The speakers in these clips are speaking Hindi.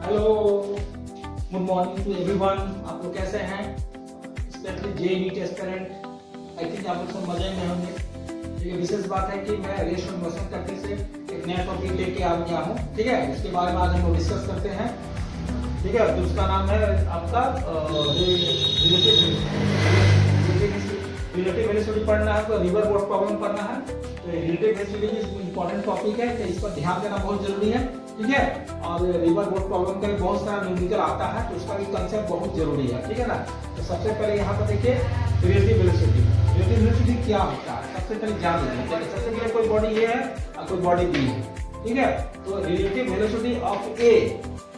Hello, good morning to everyone. आप लोग कैसे हैं? Specially JEE NEET aspirant, I think आप लोग सब मजे में होंगे। ठीक है, विशेष बात है कि मैं रेशम मोशन करके से एक नया टॉपिक लेके आ गया हूँ। ठीक है, इसके बारे में आज हम लोग डिस्कस करते हैं। ठीक है, तो उसका नाम है आपका रिलेटिव वेलोसिटी पढ़ना है, तो रिवर बोट प्रॉब्लम पढ़ना है। तो रिलेटिव वेलोसिटी इंपॉर्टेंट टॉपिक है, तो इस पर ध्यान देना बहुत जरूरी है। ठीक है, और रिवर बोट प्रॉब्लम का भी बहुत सारा न्यूमेरिकल आता है, तो उसका भी कंसेप्ट बहुत जरूरी है। ठीक है ना। तो सबसे पहले यहाँ पर देखिए रिलेटिव वेलोसिटी। रिलेटिव वेलोसिटी क्या होता है सबसे पहले जान लीजिए। सबसे पहले कोई बॉडी ए है और कोई बॉडी बी है। ठीक है, तो relative velocity of A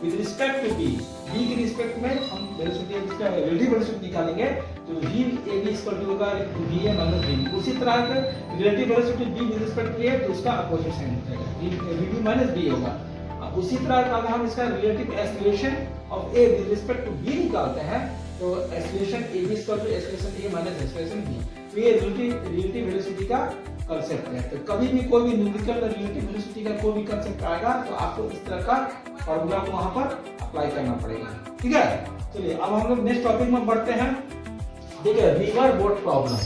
with respect to B, B के रिस्पेक्ट में हम रिलेटिव वेलोसिटी निकालेंगे, तो v a b equal to होगा v a माइनस b। उसी तरह का relative velocity b with respect to a, तो उसका अपोजिट साइन होगा, v b माइनस b होगा। अब उसी तरह का अगर हम इसका relative acceleration of a with respect to b निकालते हैं, तो acceleration a b equal to acceleration a minus acceleration b। तो ये रिलेटिव वेलोसिटी का कांसेप्ट है। तो कभी भी कोई भी न्यूमेरिकल रिलेटिव वेलोसिटी का कोई भी कांसेप्ट आएगा, तो आपको इस तरह का फॉर्मूला को वहां पर अप्लाई करना पड़ेगा। ठीक है, चलिए अब हम लोग नेक्स्ट टॉपिक में बढ़ते हैं। ठीक है, river boat problem.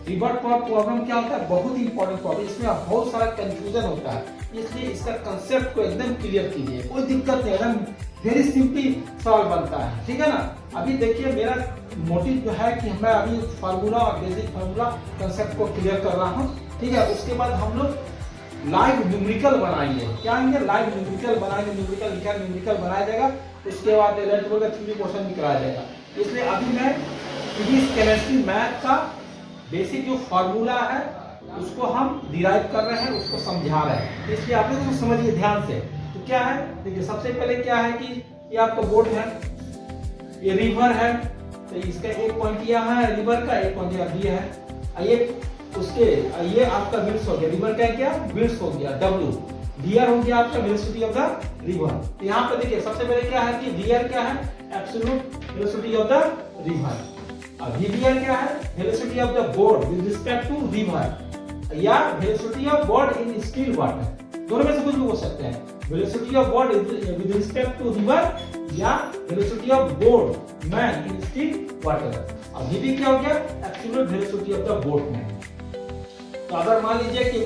River boat problem क्या होता है? बहुत ही इंपॉर्टेंट प्रॉब्लम, इसमें बहुत सारा कंफ्यूजन होता है, इसलिए इसका कंसेप्ट को एकदम क्लियर कीजिए। कोई दिक्कत नहीं, एकदम वेरी सिंपली सवाल बनता है। ठीक है ना। अभी देखिए, मेरा मोटिव जो है कि मैं अभी फार्मूला और बेसिक फार्मूला कंसेप्ट को क्लियर कर रहा हूँ। ठीक है, उसके बाद हम लोग लाइव न्यूमेरिकल बनाएंगे। क्या आएंगे? लाइव न्यूमेरिकल बनाएंगे। न्यूमेरिकल लिखा, न्यूमेरिकल बनाया जाएगा, उसके बाद इलेक्ट्रिकल का थ्योरी क्वेश्चन भी कराया जाएगा। इसलिए अभी मैं फिजिक्स केमिस्ट्री मैथ का बेसिक जो फार्मूला है उसको हम डिराइव कर रहे हैं, उसको समझा रहे हैं, इसलिए आप लोग उसको समझिए ध्यान से। तो क्या है, देखिए सबसे पहले क्या है कि ये आपका बोट है, ये रिवर है, तो इसका एक पॉइंट यहाँ है रिवर का, एक पॉइंट यहाँ बी है। ये उसके ये आपका विड्थ हो गया, रिवर का क्या विड्थ हो गया w, dr हो गया आपका वेलोसिटी ऑफ द रिवर। तो यहाँ पे देखिए सबसे पहले क्या है कि dr क्या है? Absolute velocity of the river. अब vbr क्या है? Velocity of the boat with respect to river, या velocity of boat in still water. दोनों में से कुछ भी हो सकते हैं। Velocity of boat with respect to river या velocity of boat man in still water. अब vb क्या हो गया? Absolute velocity of the boat man. तो अगर मान लीजिए कि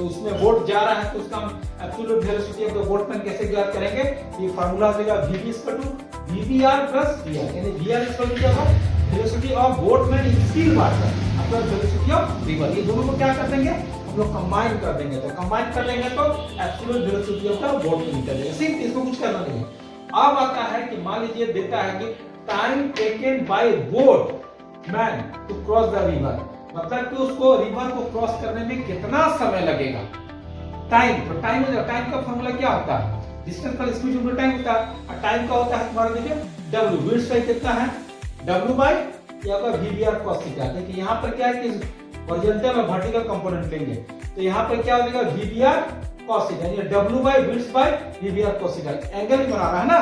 उसमें बोट जा रहा है, तो उसका absolute velocity of the boat man कैसे ज्ञात करेंगे? ये फार्मूला देगा vb equal to vbr plus vr, यानी vr इक्वल टू क्या होगा? Velocity of boat man in still water plus velocity of river. ये दोनों को क्या कर देंगे? हम लोग कंबाइन कर देंगे। तो कंबाइन कर देंगे तो absolute velocity of the boat man निकल जाएगा। सिर्फ इसको कुछ करना नहीं है। अब आता है कि मान लीजिए देता है कि time taken by boat man to cross the river, मतलब कि उसको रिवर को क्रॉस करने में कितना समय लगेगा। टाइम, तो टाइम का फॉर्मूला क्या होता है? डिस्टेंस पर स्पीड इनटू टाइम होता है, और टाइम का होता है तुम्हारा देखिए w, विड्थ का कितना है w बाय या का vbr cos थीटा। देखिए यहाँ पर क्या है कि हॉरिजॉन्टल और वर्टिकल कंपोनेंट लेंगे, तो यहाँ पर क्या हो जाएगा vbr cos थीटा, यानी w by width by vbr cos theta. Angle ही बना रहा है ना।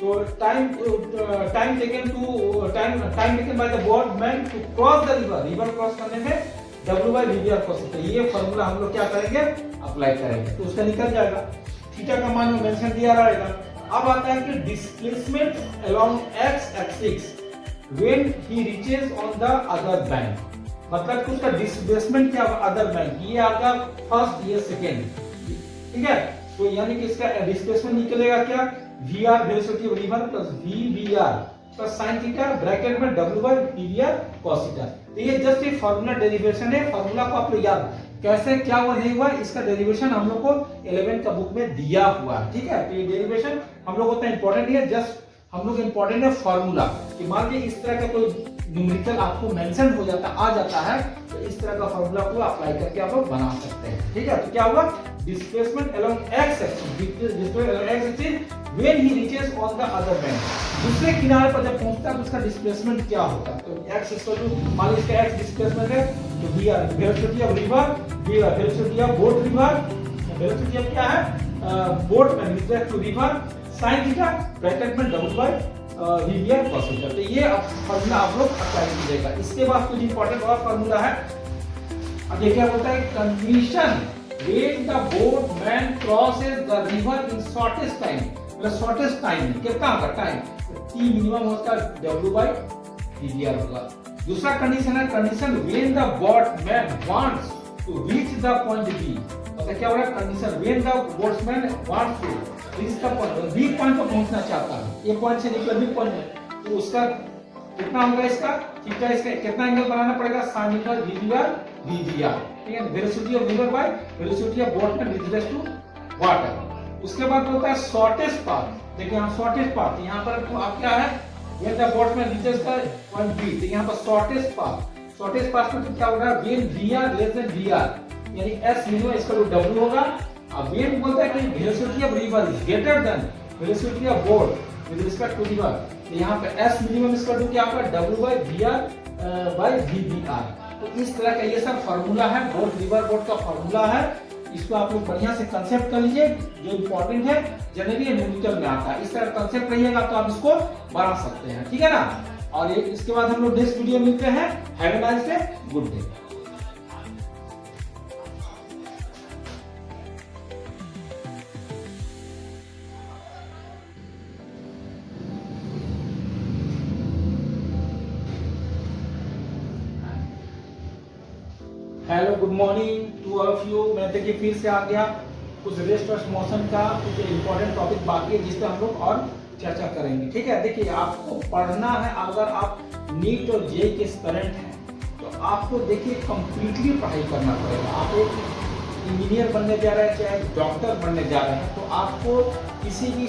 तो time taken by the boat man to cross the river cross करने में w by vbr cos theta, ये फार्मूला हम लोग क्या करेंगे? अप्लाई करेंगे, तो उसका निकल जाएगा। थीटा का मान में मेंशन दिया रहेगा। अब आता है कि displacement along x axis when he reaches on the other bank, मतलब कि उसका डिस्प्लेसमेंट क्या होगा? अदर बैंक, ये आपका फर्स्ट, ये सेकेंड। ठीक है, तो यानी कि इसका डिस्प्लेसमेंट निकलेगा क्या? vr velocity of river plus vbr plus sin theta bracket में w by vbr cos theta. तो ये जस्ट एक फार्मूला डेरिवेशन है। फार्मूला को आप लोग याद कैसे क्या हुआ नहीं हुआ, इसका डेरिवेशन हम लोग को 11 का बुक में दिया हुआ है। ठीक है, तो ये डेरिवेशन हम लोग उतना इंपॉर्टेंट नहीं है, जस्ट हम लोग इंपॉर्टेंट है फार्मूला कि मान लीजिए इस तरह का कोई न्यूमेरिकल आपको मेंशन हो जाता आ जाता है, तो इस तरह का फार्मूला को अप्लाई करके आप लोग बना सकते हैं। ठीक है, तो क्या हुआ? Displacement along x axis when he reaches on the other bank, दूसरे किनारे पर जब पहुंचता है तो उसका डिस्प्लेसमेंट क्या होता है? तो x इक्वल टू मान लीजिए इसका x डिस्प्लेसमेंट है, तो vr velocity of river, vr velocity of boat river, velocity of क्या है? Boat man with respect to river, sin theta bracket में w by vbr cos theta. तो ये फार्मूला आप लोग अप्लाई कीजिएगा। इसके बाद कुछ इंपॉर्टेंट और फार्मूला है। अब देखिए क्या बोलता है? Condition when the boatman crosses the river in shortest time, मतलब शॉर्टेस्ट टाइम कितना होगा टाइम, टी मिनिमम होता है W by VDR होगा। दूसरा कंडीशन है condition when the boatsman wants to reach the point B, मतलब क्या होगा condition when the boatsman wants to reach the point, B point पर पहुंचना चाहता है, ये पॉइंट से निकल बी पॉइंट में, तो उसका कितना होगा इसका थीटा, इसका कितना एंगल बनाना पड़ेगा sin इनवर्स VDR, ठीक है, velocity of river by velocity of boat में विद रिस्पेक्ट टू वाटर। उसके बाद होता है शॉर्टेस्ट पाथ, देखिए हम शॉर्टेस्ट पाथ यहाँ पर तो आप क्या है when the boatsman reaches the point B, तो यहाँ पर शॉर्टेस्ट पाथ में क्या होगा when VR less than VR, यानी S मिनिमम इसका जो W होगा, अब व्हेन बोलता है कि velocity of river is greater than velocity of boat with respect to river, तो यहाँ पे S मिनिमम इसका जो क्या होगा W by VR by VBR। तो इस तरह का ये सब फार्मूला है, बोट रिवर बोट का फार्मूला है, इसको आप लोग बढ़िया से कंसेप्ट कर लीजिए, जो इंपॉर्टेंट है जनरली न्यूमेरिकल में आता है, इस तरह कंसेप्ट रहिएगा तो आप इसको बना सकते हैं, ठीक है ना। और इसके बाद हम लोग नेक्स्ट वीडियो मिलते हैं, have a nice day, good day. Hello good morning to all of you, मैं देखिए फिर से आ गया, कुछ रेस्ट ऑफ मोशन का कुछ इंपॉर्टेंट टॉपिक बाकी है जिस पे हम लोग और चर्चा करेंगे, ठीक है। देखिए आपको पढ़ना है, अगर आप नीट और जेईई के एस्पिरेंट हैं तो आपको देखिए कंप्लीटली पढ़ाई करना पड़ेगा। आप एक इंजीनियर बनने जा रहे हैं चाहे डॉक्टर बनने जा रहे हैं, तो आपको किसी भी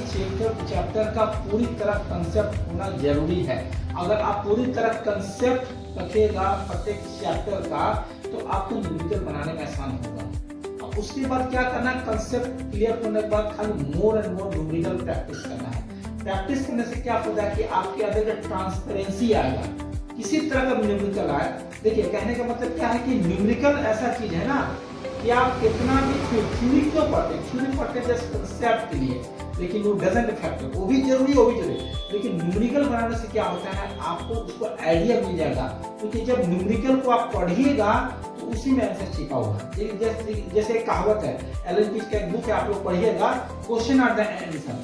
चैप्टर का पूरी तरह कंसेप्ट होना जरूरी है। अगर आप पूरी तरह कंसेप्ट रखेगा प्रत्येक चैप्टर का तो आपको न्यूमेरिकल बनाने में आसान होगा। अब उसके बाद क्या करना है, कंसेप्ट क्लियर होने के बाद खाली more and more numerical practice करना है। प्रैक्टिस करने से क्या होता है कि आपके अंदर ट्रांसपेरेंसी आएगा, किसी तरह का न्यूमेरिकल आए। देखिए कहने का मतलब क्या है कि न्यूमेरिकल ऐसा चीज है ना कि आप कितना भी थ्योरी क्यों पढ़ते जस्ट कंसेप्ट के लिए, लेकिन वो डजंट इफेक्ट, वो भी जरूरी लेकिन न्यूमेरिकल बनाने से क्या होता है आपको उसको आइडिया मिल जाएगा, क्योंकि जब न्यूमेरिकल को आप पढ़िएगा तो उसी में आंसर छिपा हुआ है। जैसे एक कहावत है, एलन पीज का एक बुक है, आप लोग पढ़िएगा, क्वेश्चन आर द आंसर,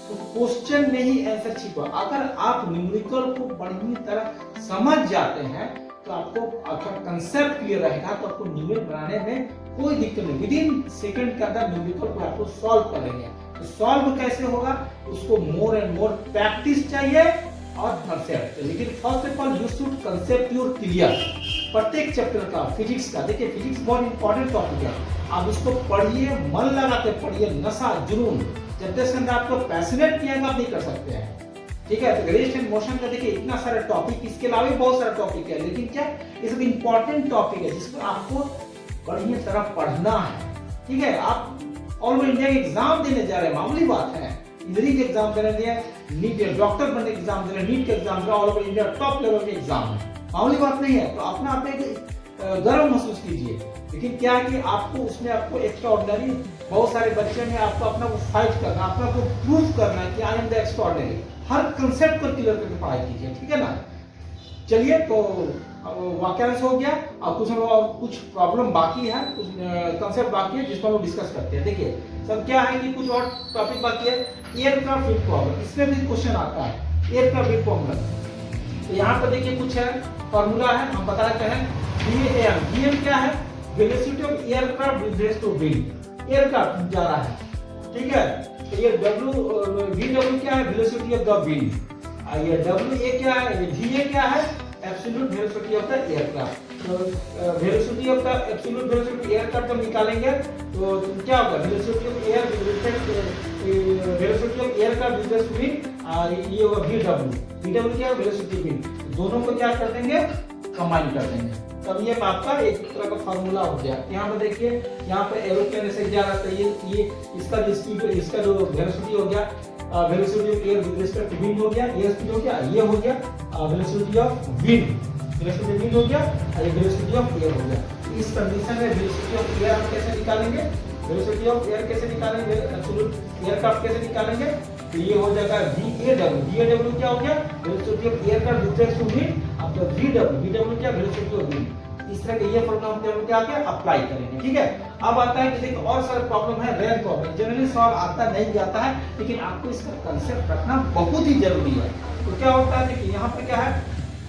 तो क्वेश्चन में ही आंसर छिपा। अगर आप न्यूमेरिकल को बढ़िया तरह समझ जाते हैं तो आपको अगर कंसेप्ट क्लियर रहेगा तो आपको न्यूमेरिकल बनाने में कोई दिक्कत नहीं, विद इन सेकंड के अंदर न्यूमेरिकल को आपको सॉल्व कर लेंगे। तो सॉल्व कैसे होगा, उसको मोर एंड मोर प्रैक्टिस चाहिए और कंसेप्ट, लेकिन first of all you should concept your clear. प्रत्येक चैप्टर का फिजिक्स का, देखिए फिजिक्स बहुत इंपॉर्टेंट टॉपिक है, आप उसको पढ़िए, मन लगा के पढ़िए, नशा जुनून, जब तक अंदर आपको पैशनेट किया आप नहीं कर सकते हैं, ठीक है। तो रेस्ट एंड मोशन का देखिए इतना सारा टॉपिक, इसके अलावा भी बहुत सारा टॉपिक है, लेकिन क्या ये सब इंपॉर्टेंट टॉपिक है जिसको आपको बढ़िया तरह पढ़ना है, ठीक है। आप ऑल ओवर इंडिया के एग्जाम देने जा रहे हैं, मामूली बात है, इंजीनियरिंग के एग्जाम देने दिए, नीट डॉक्टर बनने के एग्जाम दे रहे, नीट के एग्जाम दे रहे, all over India top level के एग्जाम है, मामूली बात नहीं है। तो अपना आप एक गर्व महसूस कीजिए, लेकिन क्या है कि आपको उसमें आपको एक्स्ट्राऑर्डिनरी, बहुत सारे बच्चे में आपको अपना को फाइट करना, अपना को प्रूव करना है कि I am the extraordinary, her concept को क्लियर करके पढ़ाई कीजिए, ठीक है ना। चलिए तो वाक्यांश हो गया, अब कुछ प्रॉब्लम बाकी है, कुछ कंसेप्ट बाकी है जिसको हम डिस्कस करते हैं। देखिए सब क्या है कि कुछ और टॉपिक बाकी है, एयरक्राफ्ट विंड प्रॉब्लम, इसमें भी क्वेश्चन आता है एयरक्राफ्ट विंड प्रॉब्लम। तो यहाँ पर देखिए कुछ है फॉर्मूला है, हम बता रहे हैं VAM क्या है, velocity of aircraft with respect to wind, aircraft जा रहा है, ठीक है। तो ये VW क्या है, वेलोसिटी ऑफ द विंड, ये WA क्या है, ये VA क्या है, absolute velocity of the aircraft. तो velocity of the absolute velocity aircraft जब निकालेंगे तो क्या होगा, velocity of air with respect velocity of aircraft with respect to wind, ये होगा VW क्या है, वेलोसिटी विंड, दोनों को क्या कर देंगे, कंबाइन कर देंगे, तब ये आपका एक तरह का फार्मूला हो गया। यहाँ पर देखिए, यहाँ पर एरोप्लेन ऐसे जा रहा था, ये इसका जो स्पीड, इसका जो वेलोसिटी हो गया, velocity of air with respect to wind हो गया, ये स्पीड हो गया, ये हो गया velocity of wind, velocity wind हो गया, ये वेलोसिटी ऑफ एयर हो गया। इस कंडीशन में वेलोसिटी ऑफ एयर हम कैसे निकालेंगे, वेलोसिटी ऑफ एयर कैसे निकालेंगे, एब्सोल्यूट एयरक्राफ्ट कैसे निकालेंगे, तो ये हो जाएगा VAW क्या हो गया, velocity of aircraft with respect to wind, अब VW क्या, वेलोसिटी ऑफ विंड, इस तरह के ये प्रॉब्लम हम क्या अप्लाई करेंगे, ठीक है। अब आता है कि और सारे प्रॉब्लम है, रेयर प्रॉब्लम जनरली सॉल्व आता नहीं जाता है, लेकिन आपको इसका कंसेप्ट रखना बहुत ही जरूरी है। तो क्या होता है देखिए यहाँ पे क्या है,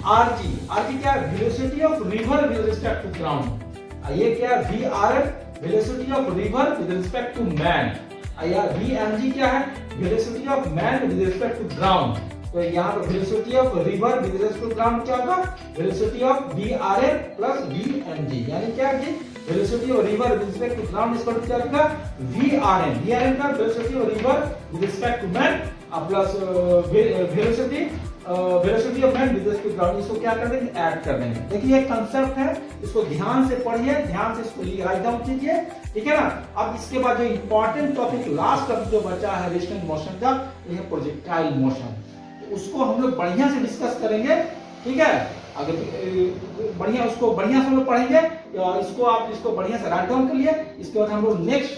आरजी, आरजी क्या है, velocity of river with respect to ground. ये क्या है, VRF, velocity of river with respect to man. यार वीएमजी क्या है, velocity of man with respect to ground. तो यहाँ पे velocity of river with respect to ground क्या होगा, velocity of VRF plus VMG, यानी क्या है, velocity of river with respect to ground is equal to क्या होगा, वीआरएम, वीआरएम का velocity of river with respect to man plus velocity of man with respect to ground, इसको क्या कर देंगे, ऐड कर देंगे। देखिए ये कंसेप्ट है, इसको ध्यान से पढ़िए, ध्यान से इसको राइट डाउन कीजिए, ठीक है ना। अब इसके बाद जो इंपॉर्टेंट टॉपिक, लास्ट टॉपिक जो बचा है रेस्टोरेंट मोशन का, ये है प्रोजेक्टाइल मोशन। तो उसको हम लोग बढ़िया से डिस्कस करेंगे, ठीक है। अगर बढ़िया उसको बढ़िया से हम लोग पढ़ेंगे, इसको आप इसको बढ़िया से राइट डाउन कर लिए। इसके बाद हम लोग नेक्स्ट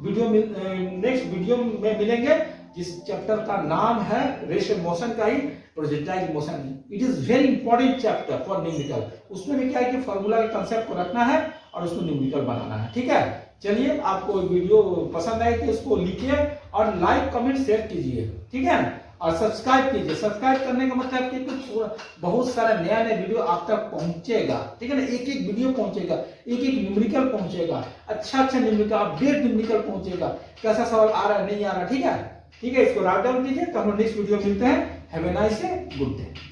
वीडियो में मिलेंगे, जिस चैप्टर का नाम है रेस्टोरेंट मोशन का ही projectile motion. It is very important chapter for numerical. उसमें भी क्या है कि फॉर्मूला के कंसेप्ट को रखना है और उसको न्यूमेरिकल बनाना है, ठीक है। चलिए, आपको वीडियो पसंद आए तो इसको लिखिए और लाइक कमेंट शेयर कीजिए, ठीक है। और सब्सक्राइब कीजिए। सब्सक्राइब करने का मतलब कि बहुत सारा नया नया वीडियो आप तक पहुंचेगा, ठीक है ना। एक एक वीडियो पहुंचेगा, एक एक न्यूमेरिकल पहुंचेगा, अच्छा न्यूमेरिकल, अपडेट न्यूमेरिकल पहुंचेगा, कैसा सवाल आ रहा है नहीं आ रहा, ठीक है। ठीक है, इसको राइट डाउन कीजिए। तो हम लोग नेक्स्ट वीडियो मिलते हैं। Have a nice day, good day.